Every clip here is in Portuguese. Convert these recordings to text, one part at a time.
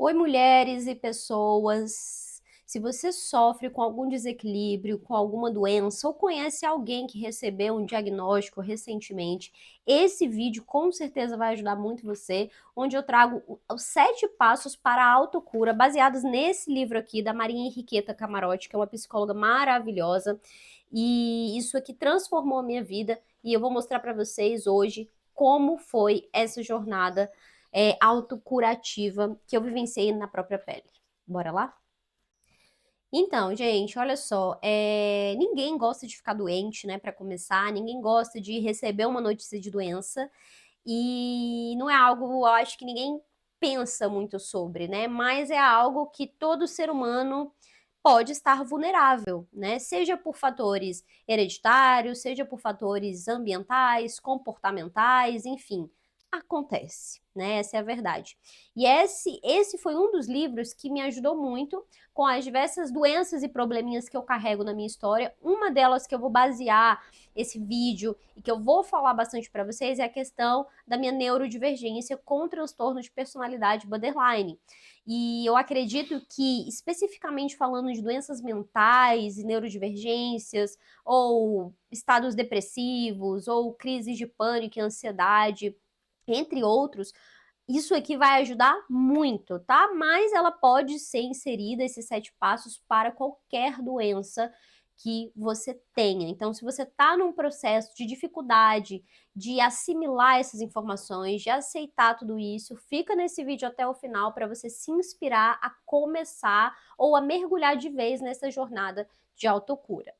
Oi, mulheres e pessoas. Se você sofre com algum desequilíbrio, com alguma doença ou conhece alguém que recebeu um diagnóstico recentemente, esse vídeo com certeza vai ajudar muito você, onde eu trago os 7 passos para a autocura, baseados nesse livro aqui da Maria Henriqueta Camarote, que é uma psicóloga maravilhosa, e isso aqui transformou a minha vida, e eu vou mostrar para vocês hoje como foi essa jornada autocurativa que eu vivenciei na própria pele. Bora lá? Então, gente, olha só, ninguém gosta de ficar doente, né, para começar, ninguém gosta de receber uma notícia de doença, e não é algo, eu acho que ninguém pensa muito sobre, né, mas é algo que todo ser humano pode estar vulnerável, né, seja por fatores hereditários, seja por fatores ambientais, comportamentais, enfim, acontece, né? Essa é a verdade. E esse foi um dos livros que me ajudou muito com as diversas doenças e probleminhas que eu carrego na minha história. Uma delas que eu vou basear esse vídeo e que eu vou falar bastante para vocês é a questão da minha neurodivergência com transtorno de personalidade borderline. E eu acredito que, especificamente falando de doenças mentais e neurodivergências, ou estados depressivos, ou crises de pânico e ansiedade, entre outros, isso aqui vai ajudar muito, tá? Mas ela pode ser inserida, esses 7 passos, para qualquer doença que você tenha. Então, se você está num processo de dificuldade de assimilar essas informações, de aceitar tudo isso, fica nesse vídeo até o final para você se inspirar a começar ou a mergulhar de vez nessa jornada de autocura.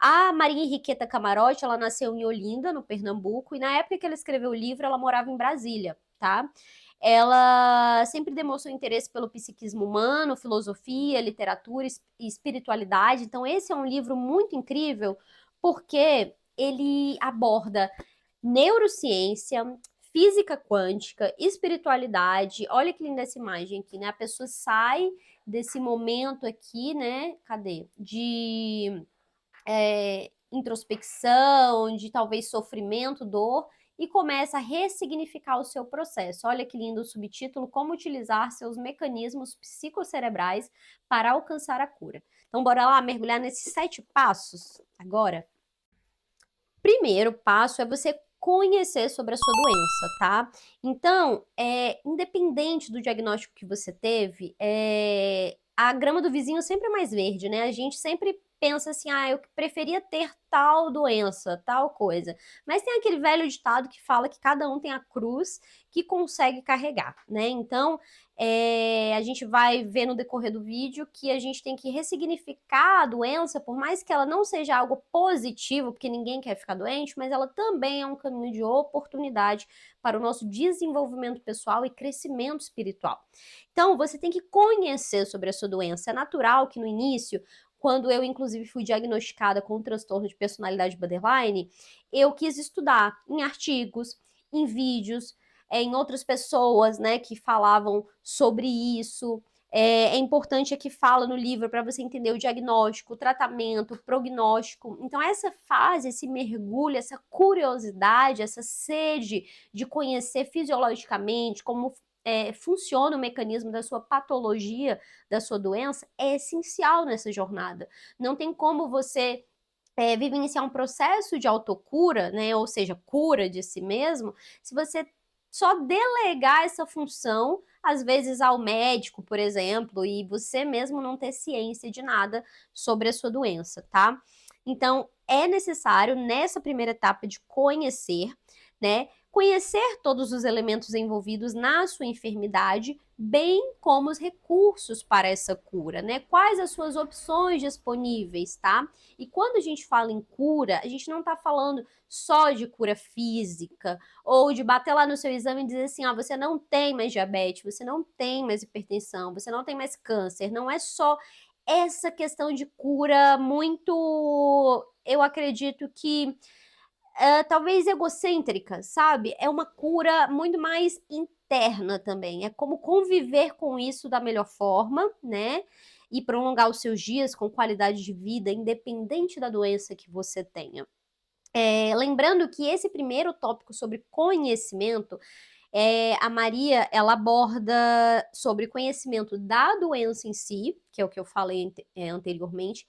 A Maria Henriqueta Camarote, ela nasceu em Olinda, no Pernambuco, e na época que ela escreveu o livro, ela morava em Brasília, tá? Ela sempre demonstrou interesse pelo psiquismo humano, filosofia, literatura e espiritualidade. Então, esse é um livro muito incrível, porque ele aborda neurociência, física quântica, espiritualidade. Olha que linda essa imagem aqui, né? A pessoa sai desse momento aqui, né? Cadê? De introspecção, de talvez sofrimento, dor, e começa a ressignificar o seu processo. Olha que lindo o subtítulo: Como utilizar seus mecanismos psicocerebrais para alcançar a cura. Então, bora lá mergulhar nesses 7 passos agora? Primeiro passo é você conhecer sobre a sua doença, tá? Então, independente do diagnóstico que você teve, a grama do vizinho sempre é mais verde, né? A gente sempre pensa assim, ah, eu preferia ter tal doença, tal coisa. Mas tem aquele velho ditado que fala que cada um tem a cruz que consegue carregar, né? Então, a gente vai ver no decorrer do vídeo que a gente tem que ressignificar a doença, por mais que ela não seja algo positivo, porque ninguém quer ficar doente, mas ela também é um caminho de oportunidade para o nosso desenvolvimento pessoal e crescimento espiritual. Então, você tem que conhecer sobre a sua doença. É natural que no início, quando eu, inclusive, fui diagnosticada com um transtorno de personalidade borderline, eu quis estudar em artigos, em vídeos, em outras pessoas, né, que falavam sobre isso. É importante aqui fala no livro para você entender o diagnóstico, o tratamento, o prognóstico. Então, essa fase, esse mergulho, essa curiosidade, essa sede de conhecer fisiologicamente como funciona o mecanismo da sua patologia, da sua doença, é essencial nessa jornada. Não tem como você vivenciar um processo de autocura, né, ou seja, cura de si mesmo, se você só delegar essa função, às vezes ao médico, por exemplo, e você mesmo não ter ciência de nada sobre a sua doença, tá? Então, é necessário, nessa primeira etapa de conhecer, né, conhecer todos os elementos envolvidos na sua enfermidade, bem como os recursos para essa cura, né? Quais as suas opções disponíveis, tá? E quando a gente fala em cura, a gente não tá falando só de cura física, ou de bater lá no seu exame e dizer assim, ó, você não tem mais diabetes, você não tem mais hipertensão, você não tem mais câncer. Não é só essa questão de cura muito, eu acredito que talvez egocêntrica, sabe? É uma cura muito mais interna também. É como conviver com isso da melhor forma, né? E prolongar os seus dias com qualidade de vida, independente da doença que você tenha. Lembrando que esse primeiro tópico sobre conhecimento A Maria, ela aborda sobre conhecimento da doença em si, que é o que eu falei anteriormente.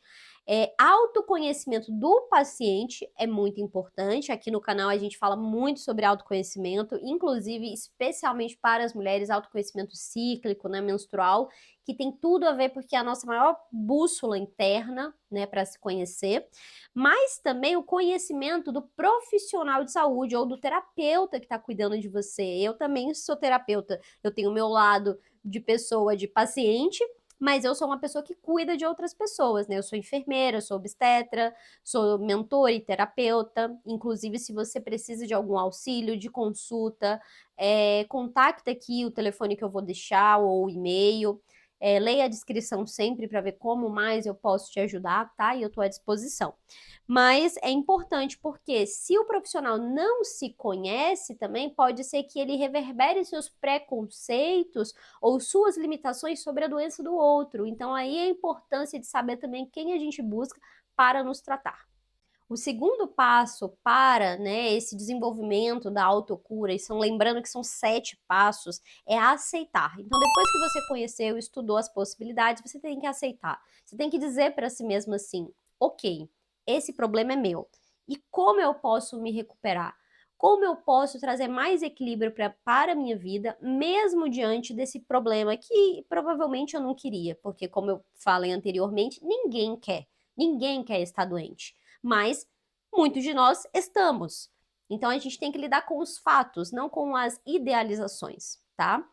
Autoconhecimento do paciente é muito importante. Aqui no canal a gente fala muito sobre autoconhecimento, inclusive, especialmente para as mulheres, autoconhecimento cíclico, né, menstrual, que tem tudo a ver porque é a nossa maior bússola interna, né, para se conhecer, mas também o conhecimento do profissional de saúde ou do terapeuta que está cuidando de você. Eu também sou terapeuta, eu tenho o meu lado de pessoa, de paciente, mas eu sou uma pessoa que cuida de outras pessoas, né? Eu sou enfermeira, sou obstetra, sou mentora e terapeuta. Inclusive, se você precisa de algum auxílio, de consulta, contacta aqui o telefone que eu vou deixar ou o e-mail. Leia a descrição sempre para ver como mais eu posso te ajudar, tá? E eu estou à disposição. Mas é importante porque se o profissional não se conhece também, pode ser que ele reverbere seus preconceitos ou suas limitações sobre a doença do outro. Então aí a importância de saber também quem a gente busca para nos tratar. O segundo passo para, né, esse desenvolvimento da autocura, e lembrando que são 7 passos, é aceitar. Então, depois que você conheceu, estudou as possibilidades, você tem que aceitar. Você tem que dizer para si mesmo assim: ok, esse problema é meu. E como eu posso me recuperar? Como eu posso trazer mais equilíbrio para a minha vida, mesmo diante desse problema que provavelmente eu não queria, porque, como eu falei anteriormente, ninguém quer estar doente, mas muitos de nós estamos. Então a gente tem que lidar com os fatos, não com as idealizações, tá?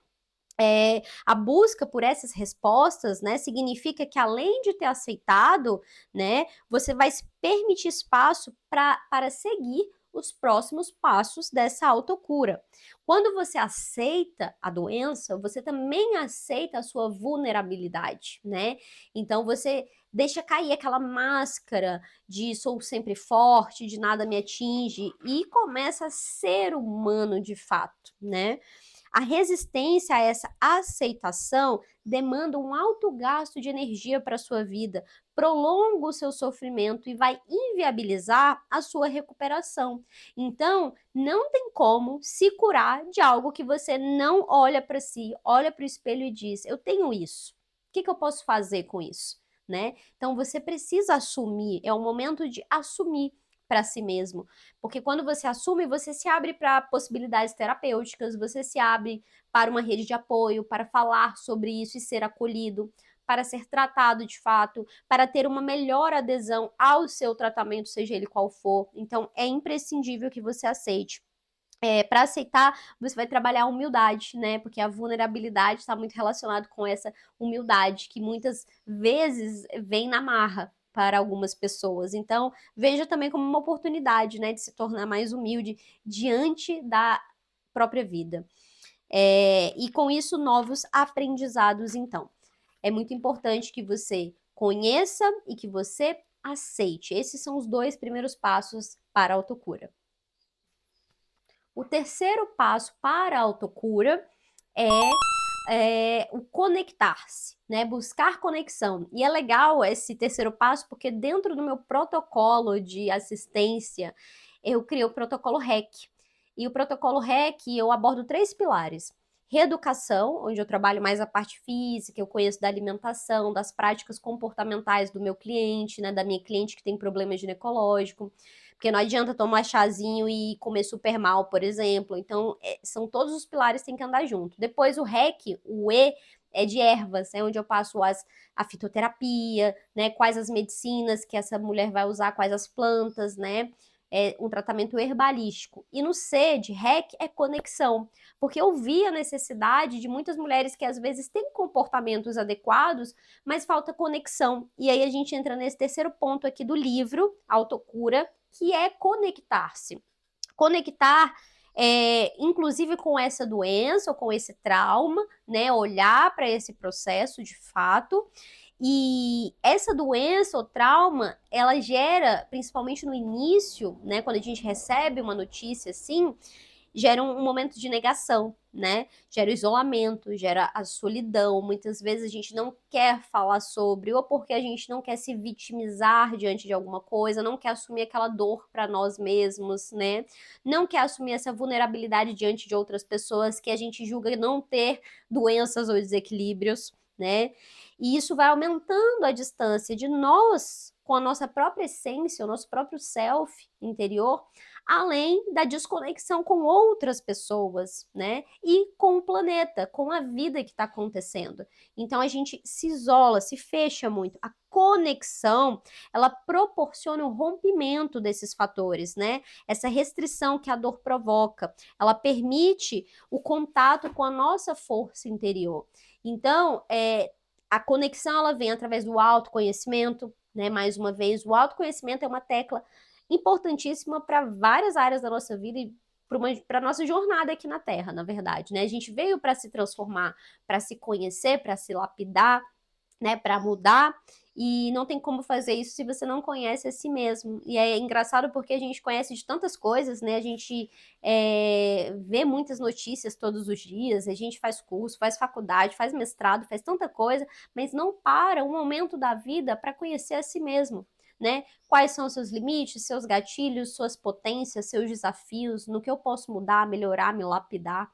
A busca por essas respostas, né, significa que além de ter aceitado, né, você vai se permitir espaço para seguir os próximos passos dessa autocura. Quando você aceita a doença, você também aceita a sua vulnerabilidade, né? Então você deixa cair aquela máscara de sou sempre forte, de nada me atinge e começa a ser humano de fato, né? A resistência a essa aceitação demanda um alto gasto de energia para a sua vida, prolonga o seu sofrimento e vai inviabilizar a sua recuperação. Então, não tem como se curar de algo que você não olha para si, olha para o espelho e diz: eu tenho isso. O que eu posso fazer com isso? Né? Então, você precisa assumir, é o momento de assumir para si mesmo. Porque quando você assume, você se abre para possibilidades terapêuticas, você se abre para uma rede de apoio, para falar sobre isso e ser acolhido, para ser tratado de fato, para ter uma melhor adesão ao seu tratamento, seja ele qual for. Então, é imprescindível que você aceite. Para aceitar, você vai trabalhar a humildade, né? Porque a vulnerabilidade está muito relacionado com essa humildade, que muitas vezes vem na marra para algumas pessoas. Então, veja também como uma oportunidade, né, de se tornar mais humilde diante da própria vida. E com isso, novos aprendizados, então. É muito importante que você conheça e que você aceite. Esses são os 2 primeiros passos para a autocura. O terceiro passo para a autocura é o conectar-se, né? Buscar conexão. E é legal esse terceiro passo, porque dentro do meu protocolo de assistência, eu criei o protocolo REC. E o protocolo REC, eu abordo 3 pilares. Reeducação, onde eu trabalho mais a parte física, eu conheço da alimentação, das práticas comportamentais do meu cliente, né, da minha cliente que tem problema ginecológico. Porque não adianta tomar chazinho e comer super mal, por exemplo. Então, são todos os pilares que têm que andar junto. Depois, o REC, o E, é de ervas, é onde eu passo a fitoterapia, né? Quais as medicinas que essa mulher vai usar, quais as plantas, né? Um tratamento herbalístico. E no C, de REC, é conexão. Porque eu vi a necessidade de muitas mulheres que às vezes têm comportamentos adequados, mas falta conexão. E aí a gente entra nesse terceiro ponto aqui do livro, Autocura, que é conectar-se. Conectar, inclusive com essa doença ou com esse trauma, né? Olhar para esse processo de fato. E essa doença ou trauma, ela gera, principalmente no início, né? Quando a gente recebe uma notícia assim, gera um momento de negação, né? Gera o isolamento, gera a solidão. Muitas vezes a gente não quer falar sobre, ou porque a gente não quer se vitimizar diante de alguma coisa, não quer assumir aquela dor para nós mesmos, né? Não quer assumir essa vulnerabilidade diante de outras pessoas que a gente julga não ter doenças ou desequilíbrios, né? E isso vai aumentando a distância de nós com a nossa própria essência, o nosso próprio self interior, além da desconexão com outras pessoas, né? E com o planeta, com a vida que está acontecendo. Então a gente se isola, se fecha muito. A conexão, ela proporciona o rompimento desses fatores, né? Essa restrição que a dor provoca, ela permite o contato com a nossa força interior. Então, a conexão ela vem através do autoconhecimento, né? Mais uma vez, o autoconhecimento é uma tecla importantíssima para várias áreas da nossa vida e para a nossa jornada aqui na Terra, na verdade, né? A gente veio para se transformar, para se conhecer, para se lapidar, né? Para mudar. E não tem como fazer isso se você não conhece a si mesmo. E é engraçado porque a gente conhece de tantas coisas, né? A gente vê muitas notícias todos os dias, a gente faz curso, faz faculdade, faz mestrado, faz tanta coisa, mas não para um momento da vida para conhecer a si mesmo, né? Quais são os seus limites, seus gatilhos, suas potências, seus desafios, no que eu posso mudar, melhorar, me lapidar.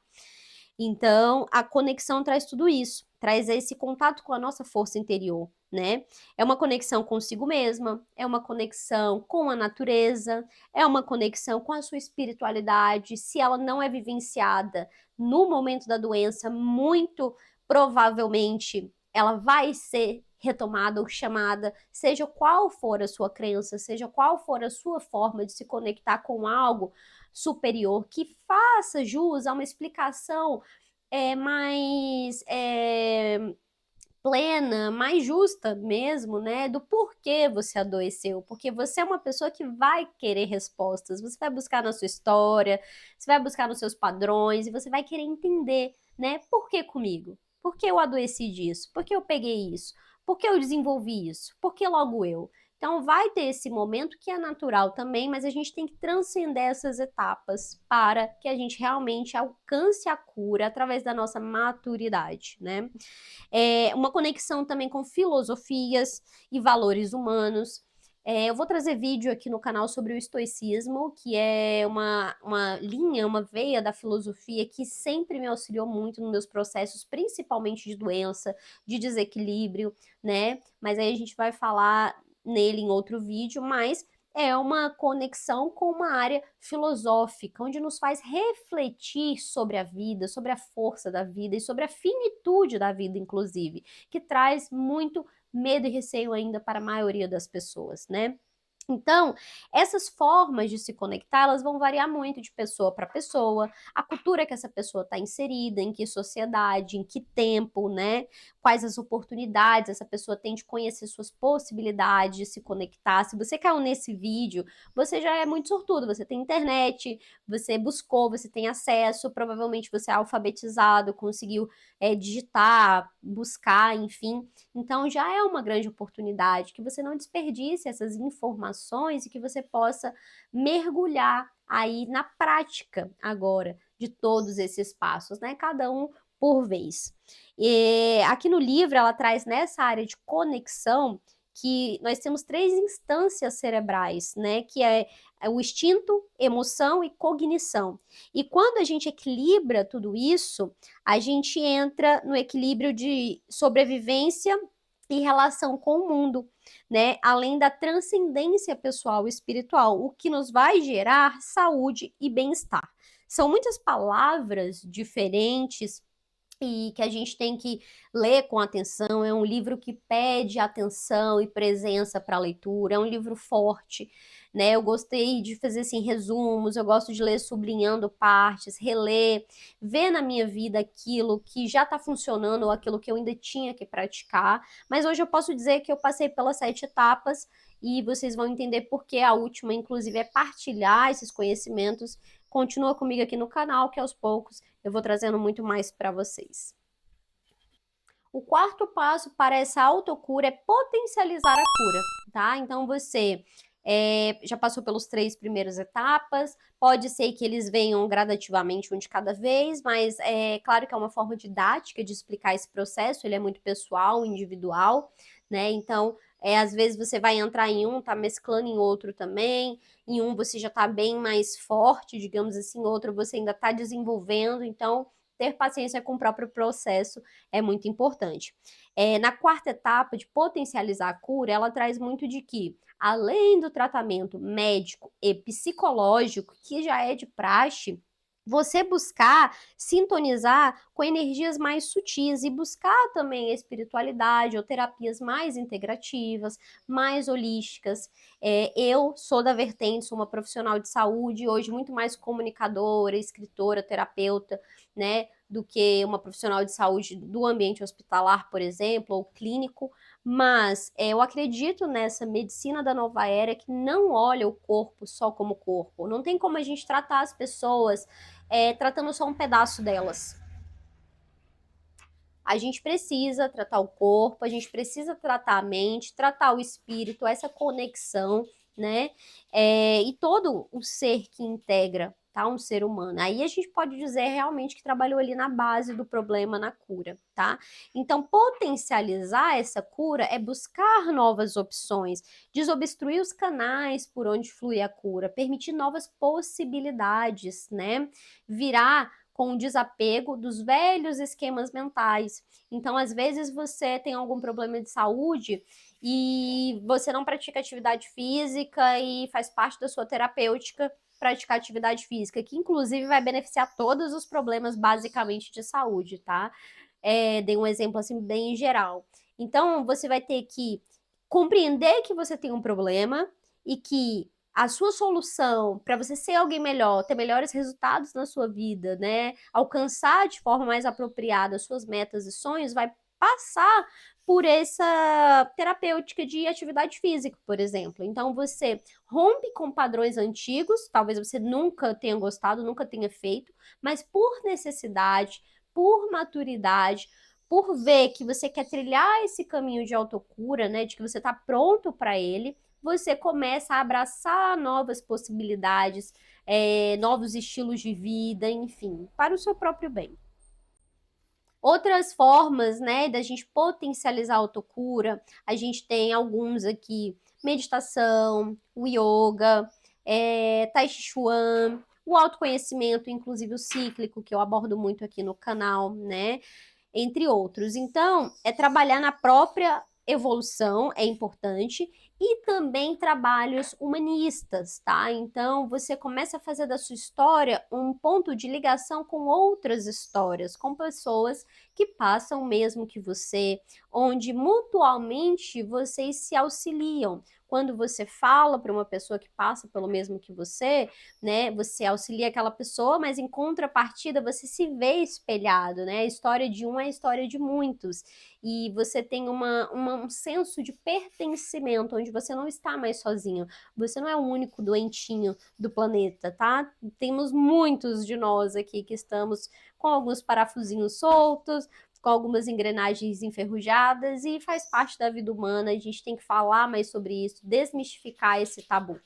Então, a conexão traz tudo isso, traz esse contato com a nossa força interior, né? É uma conexão consigo mesma, é uma conexão com a natureza, é uma conexão com a sua espiritualidade. Se ela não é vivenciada no momento da doença, muito provavelmente ela vai ser retomada ou chamada, seja qual for a sua crença, seja qual for a sua forma de se conectar com algo superior, que faça jus a uma explicação mais plena, mais justa mesmo, né, do porquê você adoeceu, porque você é uma pessoa que vai querer respostas, você vai buscar na sua história, você vai buscar nos seus padrões e você vai querer entender, né, por que comigo? Por que eu adoeci disso? Por que eu peguei isso? Por que eu desenvolvi isso? Por que logo eu? Então vai ter esse momento que é natural também, mas a gente tem que transcender essas etapas para que a gente realmente alcance a cura através da nossa maturidade, né? Uma conexão também com filosofias e valores humanos. Eu vou trazer vídeo aqui no canal sobre o estoicismo, que é uma linha, uma veia da filosofia que sempre me auxiliou muito nos meus processos, principalmente de doença, de desequilíbrio, né? Mas aí a gente vai falar nele em outro vídeo, mas é uma conexão com uma área filosófica, onde nos faz refletir sobre a vida, sobre a força da vida e sobre a finitude da vida, inclusive, que traz muito medo e receio ainda para a maioria das pessoas, né? Então, essas formas de se conectar, elas vão variar muito de pessoa para pessoa, a cultura que essa pessoa está inserida, em que sociedade, em que tempo, né? Quais as oportunidades essa pessoa tem de conhecer suas possibilidades de se conectar. Se você caiu nesse vídeo, você já é muito sortudo, você tem internet, você buscou, você tem acesso, provavelmente você é alfabetizado, conseguiu digitar, buscar, enfim. Então já é uma grande oportunidade que você não desperdice essas informações e que você possa mergulhar aí na prática agora de todos esses passos, né? Cada um por vez. E aqui no livro ela traz nessa área de conexão que nós temos 3 instâncias cerebrais, né? Que é o instinto, emoção e cognição. E quando a gente equilibra tudo isso, a gente entra no equilíbrio de sobrevivência e relação com o mundo, né? Além da transcendência pessoal e espiritual, o que nos vai gerar saúde e bem-estar. São muitas palavras diferentes e que a gente tem que ler com atenção. É um livro que pede atenção e presença para a leitura, é um livro forte, né? Eu gostei de fazer assim resumos, eu gosto de ler sublinhando partes, reler, ver na minha vida aquilo que já está funcionando ou aquilo que eu ainda tinha que praticar. Mas hoje eu posso dizer que eu passei pelas 7 etapas e vocês vão entender por que a última, inclusive, é partilhar esses conhecimentos. Continua comigo aqui no canal, que aos poucos eu vou trazendo muito mais para vocês. O quarto passo para essa autocura é potencializar a cura, tá? Então você já passou pelos 3 primeiras etapas, pode ser que eles venham gradativamente um de cada vez, mas é claro que é uma forma didática de explicar esse processo, ele é muito pessoal, individual, né? Então, às vezes você vai entrar em um, tá mesclando em outro também, em um você já tá bem mais forte, digamos assim, outro você ainda tá desenvolvendo, então ter paciência com o próprio processo é muito importante. Na quarta etapa de potencializar a cura, ela traz muito de que, além do tratamento médico e psicológico, que já é de praxe, você buscar sintonizar com energias mais sutis e buscar também a espiritualidade ou terapias mais integrativas, mais holísticas. Eu sou da vertente, sou uma profissional de saúde, hoje muito mais comunicadora, escritora, terapeuta, né, do que uma profissional de saúde do ambiente hospitalar, por exemplo, ou clínico, mas eu acredito nessa medicina da nova era que não olha o corpo só como corpo. Não tem como a gente tratar as pessoas tratando só um pedaço delas. A gente precisa tratar o corpo, a gente precisa tratar a mente, tratar o espírito, essa conexão, né? E todo o ser que integra, tá? Um ser humano. Aí a gente pode dizer realmente que trabalhou ali na base do problema, na cura, tá? Então, potencializar essa cura é buscar novas opções, desobstruir os canais por onde flui a cura, permitir novas possibilidades, né? Virar com o desapego dos velhos esquemas mentais. Então, às vezes, você tem algum problema de saúde e você não pratica atividade física e faz parte da sua terapêutica praticar atividade física, que inclusive vai beneficiar todos os problemas basicamente de saúde, tá? Dei um exemplo assim bem geral. Então, você vai ter que compreender que você tem um problema e que a sua solução para você ser alguém melhor, ter melhores resultados na sua vida, né? Alcançar de forma mais apropriada as suas metas e sonhos, vai passar por essa terapêutica de atividade física, por exemplo. Então você rompe com padrões antigos, talvez você nunca tenha gostado, nunca tenha feito, mas por necessidade, por maturidade, por ver que você quer trilhar esse caminho de autocura, né, de que você está pronto para ele, você começa a abraçar novas possibilidades, novos estilos de vida, enfim, para o seu próprio bem. Outras formas, né, da gente potencializar a autocura, a gente tem alguns aqui, meditação, o yoga, tai chi chuan, o autoconhecimento, inclusive o cíclico, que eu abordo muito aqui no canal, né, entre outros. Então, trabalhar na própria evolução é importante e também trabalhos humanistas, tá? Então, você começa a fazer da sua história um ponto de ligação com outras histórias, com pessoas que passam o mesmo que você, onde mutualmente vocês se auxiliam. Quando você fala para uma pessoa que passa pelo mesmo que você, né, você auxilia aquela pessoa, mas em contrapartida você se vê espelhado, né? A história de um é a história de muitos. E você tem um senso de pertencimento, onde você não está mais sozinho. Você não é o único doentinho do planeta, tá? Temos muitos de nós aqui que estamos com alguns parafusinhos soltos, com algumas engrenagens enferrujadas, e faz parte da vida humana. A gente tem que falar mais sobre isso, desmistificar esse tabu.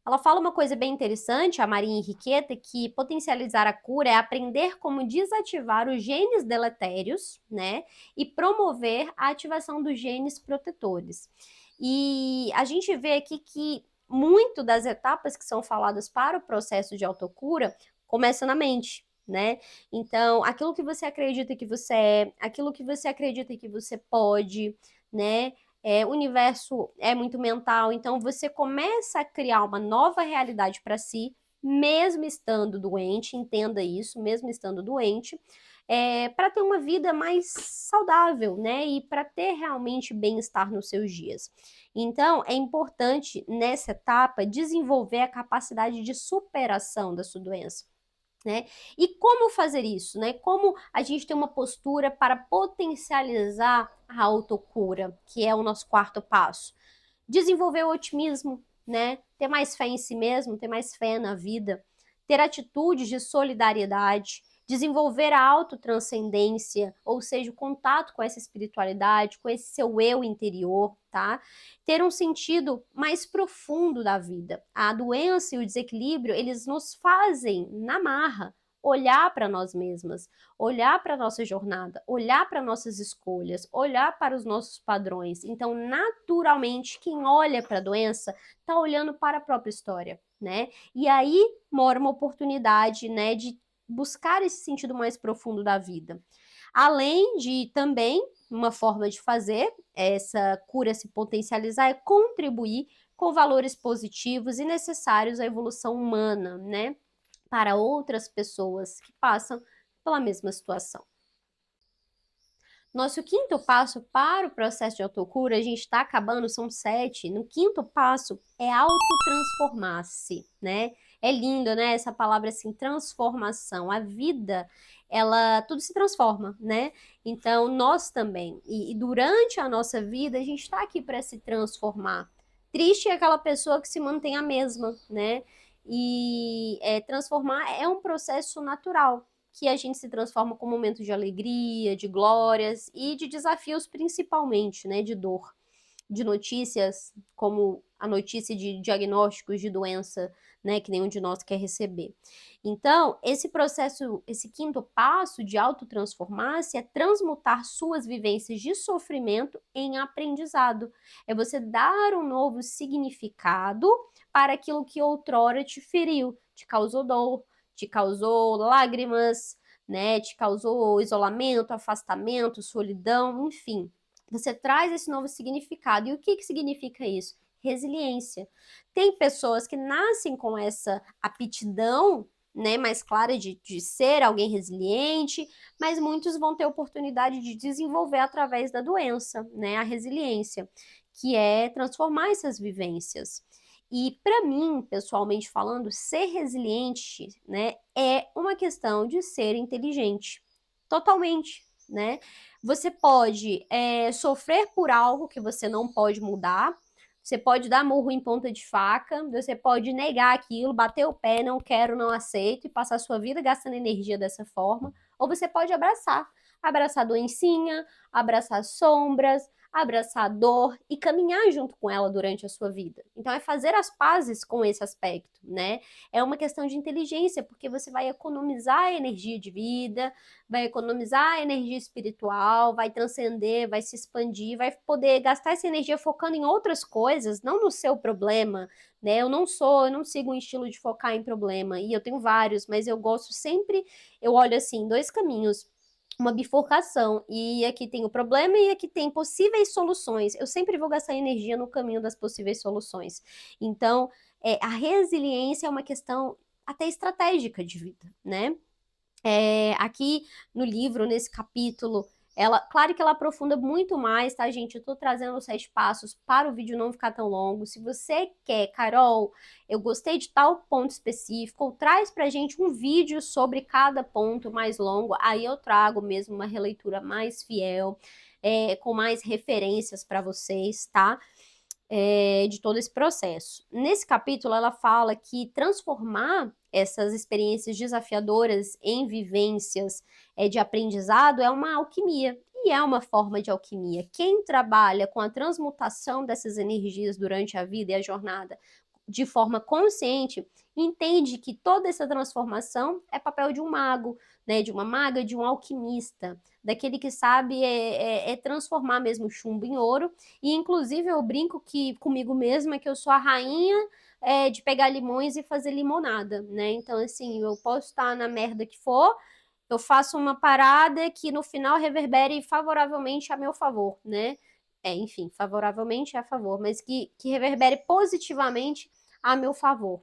Ela fala uma coisa bem interessante, a Maria Henriqueta, que potencializar a cura é aprender como desativar os genes deletérios, né, e promover a ativação dos genes protetores. E a gente vê aqui que muito das etapas que são faladas para o processo de autocura começa na mente, né? Então, aquilo que você acredita que você é, aquilo que você acredita que você pode, né? O universo é muito mental, então você começa a criar uma nova realidade para si, mesmo estando doente, entenda isso, mesmo estando doente, para ter uma vida mais saudável, né? E para ter realmente bem-estar nos seus dias. Então, é importante nessa etapa desenvolver a capacidade de superação da sua doença. Né? E como fazer isso, né? Como a gente tem uma postura para potencializar a autocura, que é o nosso quarto passo. Desenvolver o otimismo, né? Ter mais fé em si mesmo, ter mais fé na vida, ter atitudes de solidariedade, desenvolver a autotranscendência, ou seja, o contato com essa espiritualidade, com esse seu eu interior, tá? Ter um sentido mais profundo da vida. A doença e o desequilíbrio, eles nos fazem, na marra, olhar para nós mesmas, olhar para a nossa jornada, olhar para nossas escolhas, olhar para os nossos padrões. Então, naturalmente, quem olha para a doença está olhando para a própria história, né? E aí mora uma oportunidade, né, de buscar esse sentido mais profundo da vida. Além de também, uma forma de fazer essa cura se potencializar é contribuir com valores positivos e necessários à evolução humana, né? Para outras pessoas que passam pela mesma situação. Nosso quinto passo para o processo de autocura, a gente está acabando, são 7. No quinto passo é autotransformar-se, né? É lindo, né? Essa palavra assim, transformação. A vida, ela, tudo se transforma, né? Então, nós também. E durante a nossa vida, a gente está aqui para se transformar. Triste é aquela pessoa que se mantém a mesma, né? E transformar é um processo natural que a gente se transforma com momentos de alegria, de glórias e de desafios principalmente, né, de dor, de notícias como a notícia de diagnósticos de doença, né, que nenhum de nós quer receber. Então, esse processo, esse quinto passo de autotransformar-se é transmutar suas vivências de sofrimento em aprendizado. É você dar um novo significado para aquilo que outrora te feriu, te causou dor, te causou lágrimas, né? Te causou isolamento, afastamento, solidão, enfim. Você traz esse novo significado. E o que significa isso? Resiliência. Tem pessoas que nascem com essa aptidão, né, mais clara de ser alguém resiliente, mas muitos vão ter oportunidade de desenvolver através da doença, né, a resiliência, que é transformar essas vivências. E para mim, pessoalmente falando, ser resiliente, né, é uma questão de ser inteligente, totalmente, né? Você pode sofrer por algo que você não pode mudar, você pode dar murro em ponta de faca, você pode negar aquilo, bater o pé, não quero, não aceito, e passar a sua vida gastando energia dessa forma, ou você pode abraçar, abraçar a doencinha, abraçar sombras, abraçar a dor e caminhar junto com ela durante a sua vida. Então é fazer as pazes com esse aspecto, né? É uma questão de inteligência, porque você vai economizar a energia de vida, vai economizar a energia espiritual, vai transcender, vai se expandir, vai poder gastar essa energia focando em outras coisas, não no seu problema, né? Eu não sigo um estilo de focar em problema, e eu tenho vários, mas eu gosto sempre, eu olho assim, dois caminhos, uma bifurcação, e aqui tem o problema e aqui tem possíveis soluções. Eu sempre vou gastar energia no caminho das possíveis soluções. Então, a resiliência é uma questão até estratégica de vida, né? Aqui no livro, nesse capítulo, ela, claro que ela aprofunda muito mais, tá, gente? Eu tô trazendo os 7 passos para o vídeo não ficar tão longo. Se você quer, Carol, eu gostei de tal ponto específico, ou traz pra gente um vídeo sobre cada ponto mais longo, aí eu trago mesmo uma releitura mais fiel, com mais referências para vocês, tá? De todo esse processo. Nesse capítulo, ela fala que transformar essas experiências desafiadoras em vivências de aprendizado é uma alquimia. E é uma forma de alquimia. Quem trabalha com a transmutação dessas energias durante a vida e a jornada de forma consciente, entende que toda essa transformação é papel de um mago, né, de uma maga, de um alquimista, daquele que sabe transformar mesmo chumbo em ouro. E inclusive eu brinco que comigo mesma que eu sou a rainha de pegar limões e fazer limonada, né? Então assim, eu posso estar na merda que for, eu faço uma parada que no final reverbere favoravelmente a meu favor, né? Enfim, favoravelmente é a favor, mas que reverbere positivamente a meu favor,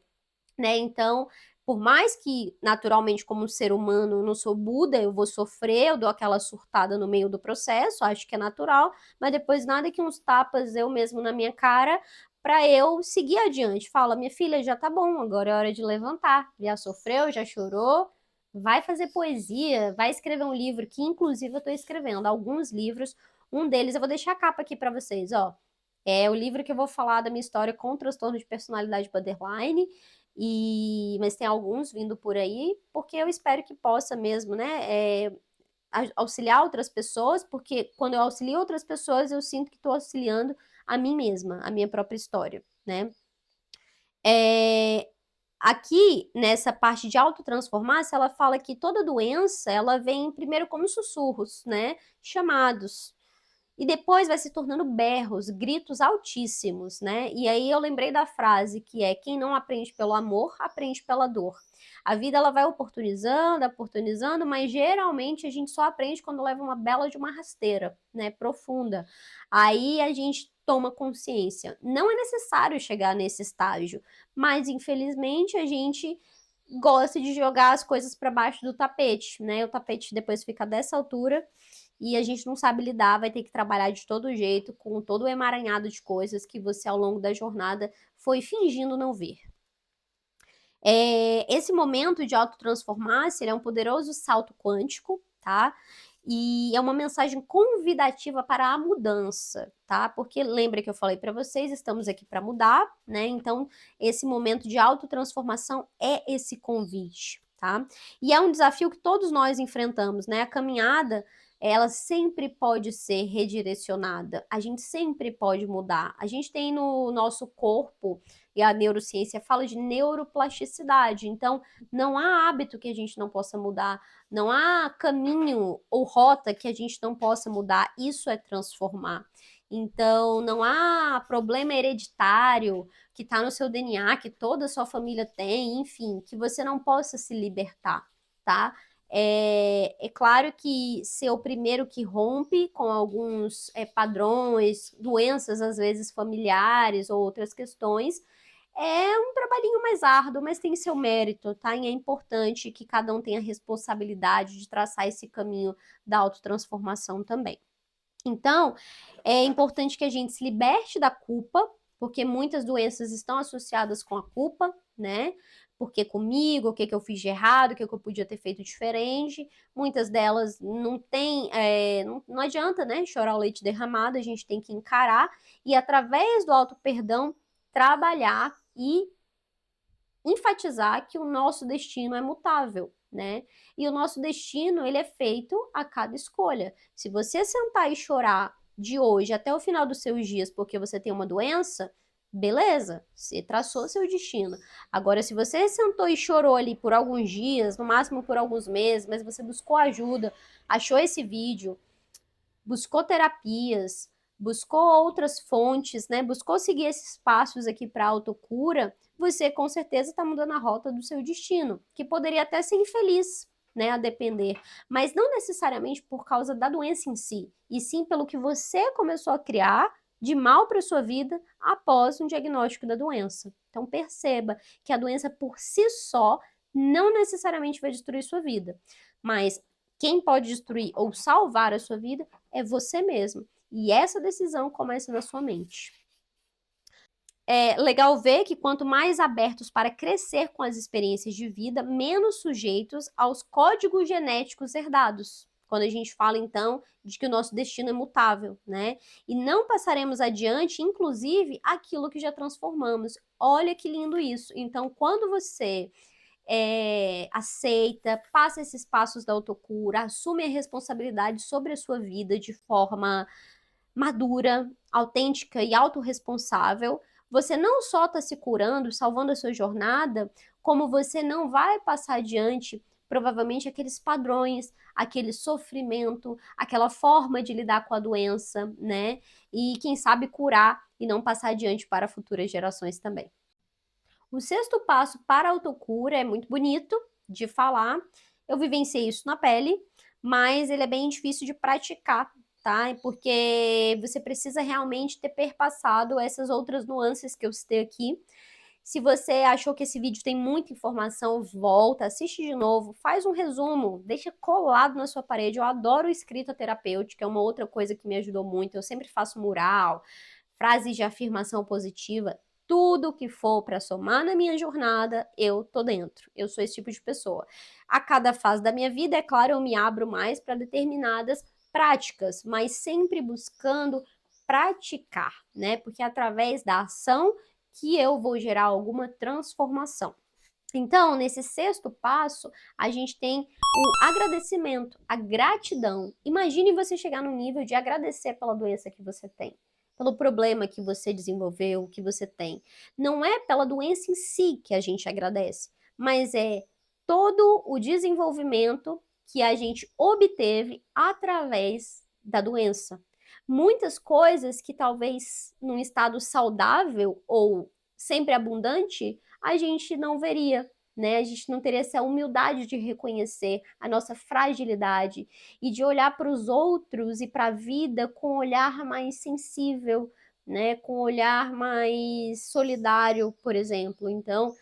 né? Então, por mais que naturalmente como um ser humano eu não sou Buda, eu vou sofrer, eu dou aquela surtada no meio do processo, acho que é natural, mas depois nada que uns tapas eu mesmo na minha cara para eu seguir adiante. Fala, minha filha, já tá bom, agora é hora de levantar. Já sofreu, já chorou, vai fazer poesia, vai escrever um livro, que inclusive eu tô escrevendo alguns livros. Um deles eu vou deixar a capa aqui para vocês, ó. É o livro que eu vou falar da minha história com transtorno de personalidade borderline. Mas tem alguns vindo por aí, porque eu espero que possa mesmo, né, auxiliar outras pessoas, porque quando eu auxilio outras pessoas, eu sinto que estou auxiliando a mim mesma, a minha própria história, né? É, aqui, nessa parte de autotransformar-se, ela fala que toda doença, ela vem primeiro como sussurros, né? Chamados. E depois vai se tornando berros, gritos altíssimos, né? E aí eu lembrei da frase que é: quem não aprende pelo amor, aprende pela dor. A vida ela vai oportunizando, oportunizando, mas geralmente a gente só aprende quando leva uma bela de uma rasteira, né? Profunda. Aí a gente toma consciência. Não é necessário chegar nesse estágio, mas infelizmente a gente gosta de jogar as coisas para baixo do tapete, né? O tapete depois fica dessa altura e a gente não sabe lidar, vai ter que trabalhar de todo jeito, com todo o emaranhado de coisas que você, ao longo da jornada, foi fingindo não ver. Esse momento de autotransformar-se é um poderoso salto quântico, tá? E é uma mensagem convidativa para a mudança, tá? Porque lembra que eu falei para vocês, estamos aqui para mudar, né? Então, esse momento de autotransformação é esse convite, tá? E é um desafio que todos nós enfrentamos, né? A caminhada, ela sempre pode ser redirecionada, a gente sempre pode mudar. A gente tem no nosso corpo, e a neurociência fala de neuroplasticidade, então não há hábito que a gente não possa mudar, não há caminho ou rota que a gente não possa mudar, isso é transformar. Então, não há problema hereditário que está no seu DNA, que toda a sua família tem, enfim, que você não possa se libertar, tá? É claro que ser o primeiro que rompe com alguns padrões, doenças às vezes familiares ou outras questões, é um trabalhinho mais árduo, mas tem seu mérito, tá? E é importante que cada um tenha a responsabilidade de traçar esse caminho da autotransformação também. Então, é importante que a gente se liberte da culpa, porque muitas doenças estão associadas com a culpa, né? Porque comigo, o que eu fiz de errado, o que eu podia ter feito diferente. Muitas delas não tem, não adianta, né? Chorar o leite derramado, a gente tem que encarar e, através do auto-perdão, trabalhar e enfatizar que o nosso destino é mutável, né? E o nosso destino, ele é feito a cada escolha. Se você sentar e chorar de hoje até o final dos seus dias porque você tem uma doença, beleza, você traçou seu destino. Agora, se você sentou e chorou ali por alguns dias, no máximo por alguns meses, mas você buscou ajuda, achou esse vídeo, buscou terapias, buscou outras fontes, né? Buscou seguir esses passos aqui para autocura, você com certeza está mudando a rota do seu destino, que poderia até ser infeliz, né? A depender, mas não necessariamente por causa da doença em si, e sim pelo que você começou a criar de mal para sua vida após um diagnóstico da doença. Então perceba que a doença por si só não necessariamente vai destruir sua vida, mas quem pode destruir ou salvar a sua vida é você mesmo. E essa decisão começa na sua mente. É legal ver que quanto mais abertos para crescer com as experiências de vida, menos sujeitos aos códigos genéticos herdados. Quando a gente fala, então, de que o nosso destino é mutável, né? E não passaremos adiante, inclusive, aquilo que já transformamos. Olha que lindo isso. Então, quando você aceita, passa esses passos da autocura, assume a responsabilidade sobre a sua vida de forma madura, autêntica e autorresponsável, você não só está se curando, salvando a sua jornada, como você não vai passar adiante, provavelmente, aqueles padrões, aquele sofrimento, aquela forma de lidar com a doença, né? E quem sabe curar e não passar adiante para futuras gerações também. O sexto passo para a autocura é muito bonito de falar. Eu vivenciei isso na pele, mas ele é bem difícil de praticar, tá? Porque você precisa realmente ter perpassado essas outras nuances que eu citei aqui. Se você achou que esse vídeo tem muita informação, volta, assiste de novo, faz um resumo, deixa colado na sua parede. Eu adoro escrita terapêutica, é uma outra coisa que me ajudou muito. Eu sempre faço mural, frases de afirmação positiva, tudo que for para somar na minha jornada, eu tô dentro. Eu sou esse tipo de pessoa. A cada fase da minha vida, é claro, eu me abro mais para determinadas práticas, mas sempre buscando praticar, né? Porque é através da ação que eu vou gerar alguma transformação. Então, nesse sexto passo, a gente tem o agradecimento, a gratidão. Imagine você chegar no nível de agradecer pela doença que você tem, pelo problema que você desenvolveu, que você tem. Não é pela doença em si que a gente agradece, mas é todo o desenvolvimento que a gente obteve através da doença. Muitas coisas que talvez num estado saudável ou sempre abundante, a gente não veria, né? A gente não teria essa humildade de reconhecer a nossa fragilidade e de olhar para os outros e para a vida com um olhar mais sensível, né? Com um olhar mais solidário, por exemplo. Então,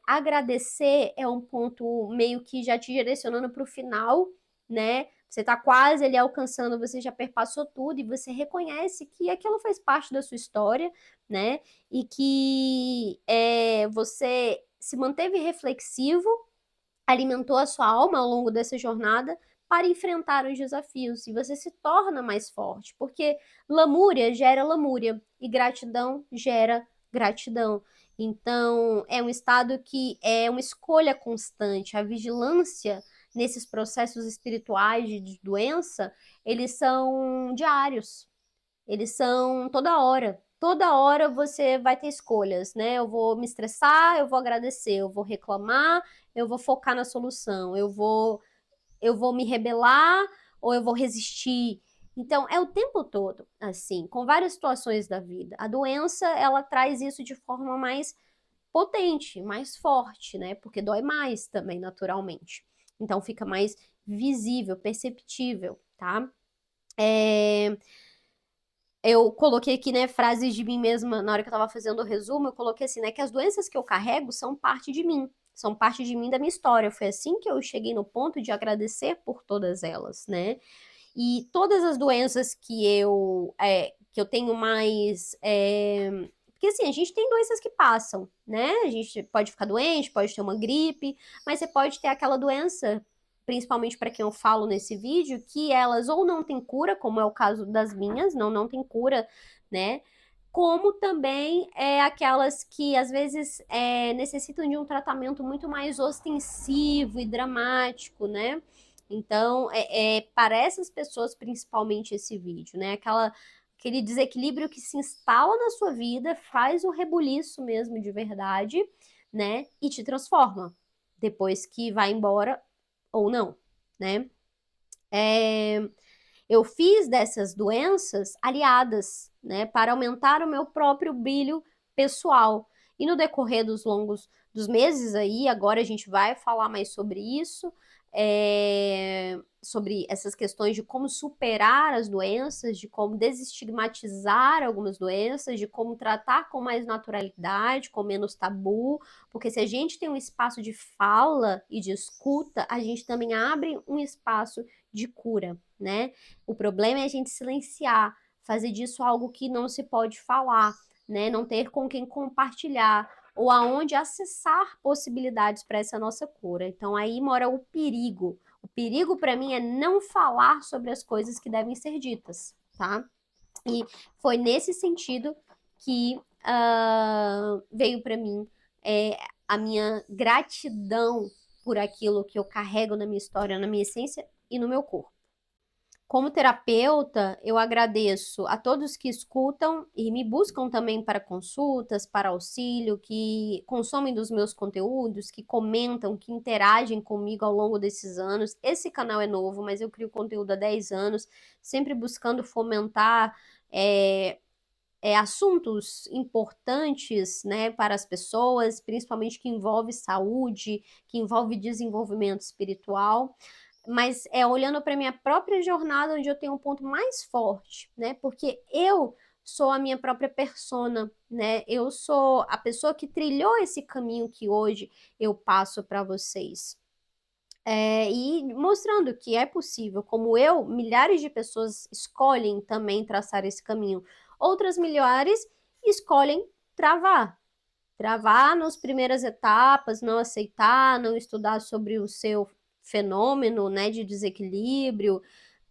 agradecer é um ponto meio que já te direcionando para o final, né? Você está quase ali alcançando, você já perpassou tudo e você reconhece que aquilo faz parte da sua história, né? E que você se manteve reflexivo, alimentou a sua alma ao longo dessa jornada para enfrentar os desafios e você se torna mais forte, porque lamúria gera lamúria e gratidão gera gratidão. Então, é um estado que é uma escolha constante, a vigilância nesses processos espirituais de doença, eles são diários, eles são toda hora. Toda hora você vai ter escolhas, né? Eu vou me estressar, eu vou agradecer, eu vou reclamar, eu vou focar na solução, eu vou me rebelar ou eu vou resistir. Então, é o tempo todo, assim, com várias situações da vida. A doença, ela traz isso de forma mais potente, mais forte, né? Porque dói mais também, naturalmente. Então, fica mais visível, perceptível, tá? Eu coloquei aqui, né, frases de mim mesma na hora que eu tava fazendo o resumo, eu coloquei assim, né, que as doenças que eu carrego são parte de mim, são parte de mim, da minha história. Foi assim que eu cheguei no ponto de agradecer por todas elas, né? E todas as doenças que eu tenho mais. Porque assim, a gente tem doenças que passam, né? A gente pode ficar doente, pode ter uma gripe, mas você pode ter aquela doença, principalmente para quem eu falo nesse vídeo, que elas ou não têm cura, como é o caso das minhas, não tem cura, né? Como também aquelas que às vezes necessitam de um tratamento muito mais ostensivo e dramático, né? Então, para essas pessoas, principalmente esse vídeo, né? Aquele desequilíbrio que se instala na sua vida, faz um rebuliço mesmo de verdade, né? E te transforma depois que vai embora ou não, né? Eu fiz dessas doenças aliadas, né? Para aumentar o meu próprio brilho pessoal. E no decorrer dos meses aí, agora a gente vai falar mais sobre isso, sobre essas questões de como superar as doenças, de como desestigmatizar algumas doenças, de como tratar com mais naturalidade, com menos tabu, porque se a gente tem um espaço de fala e de escuta, a gente também abre um espaço de cura, né? O problema é a gente silenciar, fazer disso algo que não se pode falar, né? Não ter com quem compartilhar ou aonde acessar possibilidades para essa nossa cura. Então aí mora o perigo. O perigo para mim é não falar sobre as coisas que devem ser ditas, tá? E foi nesse sentido que veio para mim a minha gratidão por aquilo que eu carrego na minha história, na minha essência e no meu corpo. Como terapeuta, eu agradeço a todos que escutam e me buscam também para consultas, para auxílio, que consomem dos meus conteúdos, que comentam, que interagem comigo ao longo desses anos. Esse canal é novo, mas eu crio conteúdo há 10 anos, sempre buscando fomentar assuntos importantes, né, para as pessoas, principalmente que envolve saúde, que envolve desenvolvimento espiritual, mas olhando para minha própria jornada, onde eu tenho um ponto mais forte, né? Porque eu sou a minha própria persona, né? Eu sou a pessoa que trilhou esse caminho que hoje eu passo para vocês. E mostrando que é possível, como eu, milhares de pessoas escolhem também traçar esse caminho. Outras milhares escolhem travar. Travar nas primeiras etapas, não aceitar, não estudar sobre o seu fenômeno, né, de desequilíbrio,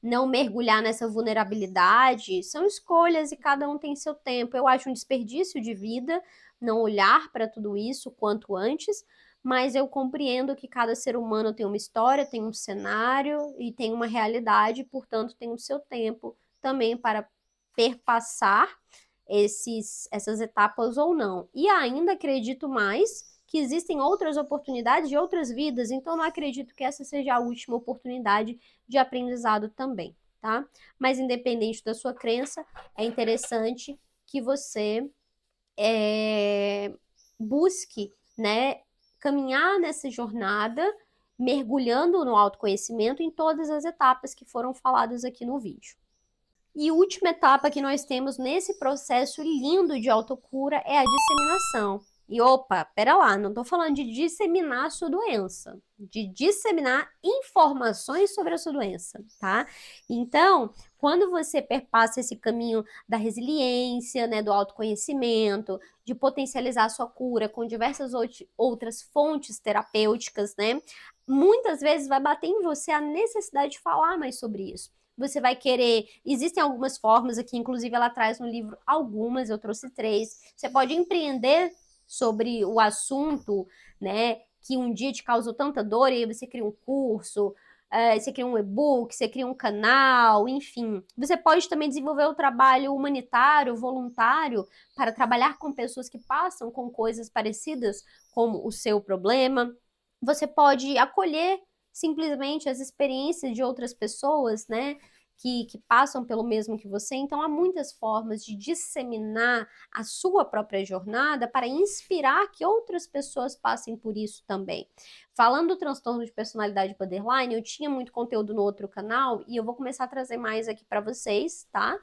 não mergulhar nessa vulnerabilidade, são escolhas e cada um tem seu tempo. Eu acho um desperdício de vida não olhar para tudo isso quanto antes, mas eu compreendo que cada ser humano tem uma história, tem um cenário e tem uma realidade, portanto, tem o seu tempo também para perpassar essas etapas ou não. E ainda acredito mais que existem outras oportunidades de outras vidas, então não acredito que essa seja a última oportunidade de aprendizado também, tá? Mas independente da sua crença, é interessante que você busque, né, caminhar nessa jornada, mergulhando no autoconhecimento em todas as etapas que foram faladas aqui no vídeo. E a última etapa que nós temos nesse processo lindo de autocura é a disseminação. E opa, pera lá, não estou falando de disseminar a sua doença, de disseminar informações sobre a sua doença, tá? Então, quando você perpassa esse caminho da resiliência, né, do autoconhecimento, de potencializar a sua cura com diversas outras fontes terapêuticas, né, muitas vezes vai bater em você a necessidade de falar mais sobre isso. Você vai querer. Existem algumas formas aqui, inclusive ela traz no livro algumas, eu trouxe 3. Você pode empreender sobre o assunto, né? Que um dia te causou tanta dor, e aí você cria um curso, você cria um e-book, você cria um canal, enfim. Você pode também desenvolver o trabalho humanitário, voluntário, para trabalhar com pessoas que passam com coisas parecidas como o seu problema. Você pode acolher simplesmente as experiências de outras pessoas, né? Que passam pelo mesmo que você. Então, há muitas formas de disseminar a sua própria jornada para inspirar que outras pessoas passem por isso também. Falando do transtorno de personalidade borderline, eu tinha muito conteúdo no outro canal e eu vou começar a trazer mais aqui para vocês, tá?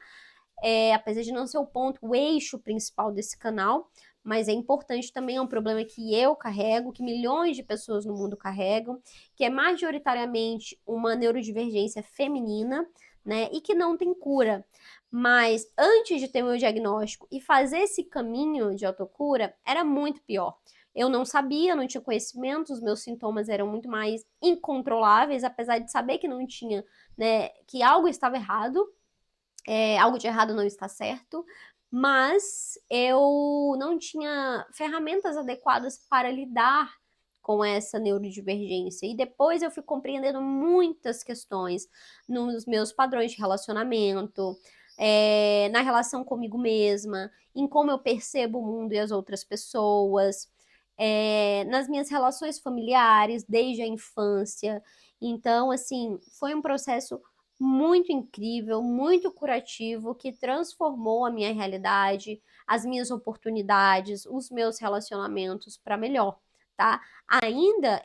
Apesar de não ser o ponto, o eixo principal desse canal, mas é importante também, é um problema que eu carrego, que milhões de pessoas no mundo carregam, que é majoritariamente uma neurodivergência feminina, né, e que não tem cura. Mas antes de ter o meu diagnóstico e fazer esse caminho de autocura, era muito pior. Eu não sabia, não tinha conhecimento, os meus sintomas eram muito mais incontroláveis, apesar de saber que não tinha, né, que algo estava errado, algo de errado não está certo, mas eu não tinha ferramentas adequadas para lidar com essa neurodivergência. E depois eu fui compreendendo muitas questões nos meus padrões de relacionamento, na relação comigo mesma, em como eu percebo o mundo e as outras pessoas, nas minhas relações familiares, desde a infância. Então, assim, foi um processo muito incrível, muito curativo, que transformou a minha realidade, as minhas oportunidades, os meus relacionamentos para melhor, tá? Ainda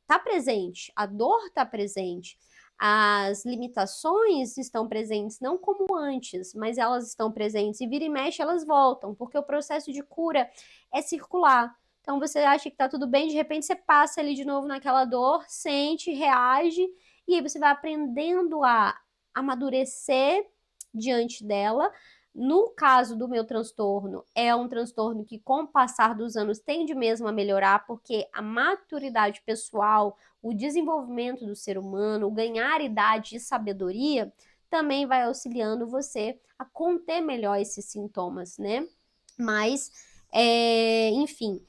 tá presente, a dor tá presente, as limitações estão presentes, não como antes, mas elas estão presentes e vira e mexe elas voltam, porque o processo de cura é circular. Então você acha que tá tudo bem, de repente você passa ali de novo naquela dor, sente, reage, e aí você vai aprendendo a amadurecer diante dela. No caso do meu transtorno, é um transtorno que, com o passar dos anos, tende mesmo a melhorar, porque a maturidade pessoal, o desenvolvimento do ser humano, o ganhar idade e sabedoria, também vai auxiliando você a conter melhor esses sintomas, né? Mas, enfim,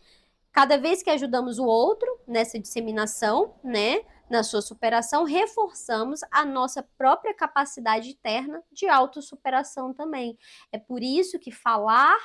cada vez que ajudamos o outro nessa disseminação, né, na sua superação, reforçamos a nossa própria capacidade interna de autossuperação também. É por isso que falar,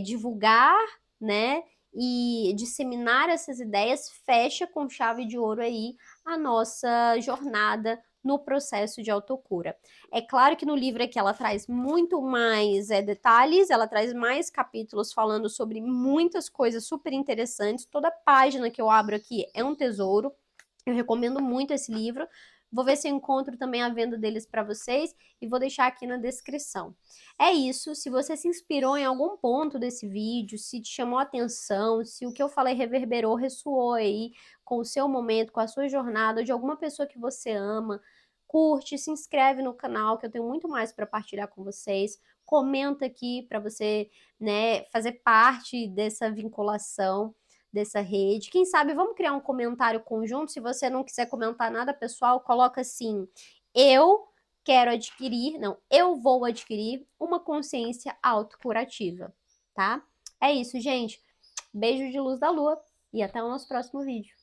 divulgar, né, e disseminar essas ideias fecha com chave de ouro aí a nossa jornada no processo de autocura. É claro que no livro aqui ela traz muito mais detalhes, ela traz mais capítulos falando sobre muitas coisas super interessantes. Toda página que eu abro aqui é um tesouro. Eu recomendo muito esse livro. Vou ver se eu encontro também a venda deles para vocês e vou deixar aqui na descrição. É isso. Se você se inspirou em algum ponto desse vídeo, se te chamou a atenção, se o que eu falei reverberou, ressoou aí com o seu momento, com a sua jornada, ou de alguma pessoa que você ama, curte, se inscreve no canal, que eu tenho muito mais para partilhar com vocês. Comenta aqui para você, né, fazer parte dessa vinculação, dessa rede. Quem sabe vamos criar um comentário conjunto. Se você não quiser comentar nada pessoal, coloca assim: eu quero adquirir, não, eu vou adquirir uma consciência autocurativa, tá? É isso, gente. Beijo de luz da lua e até o nosso próximo vídeo.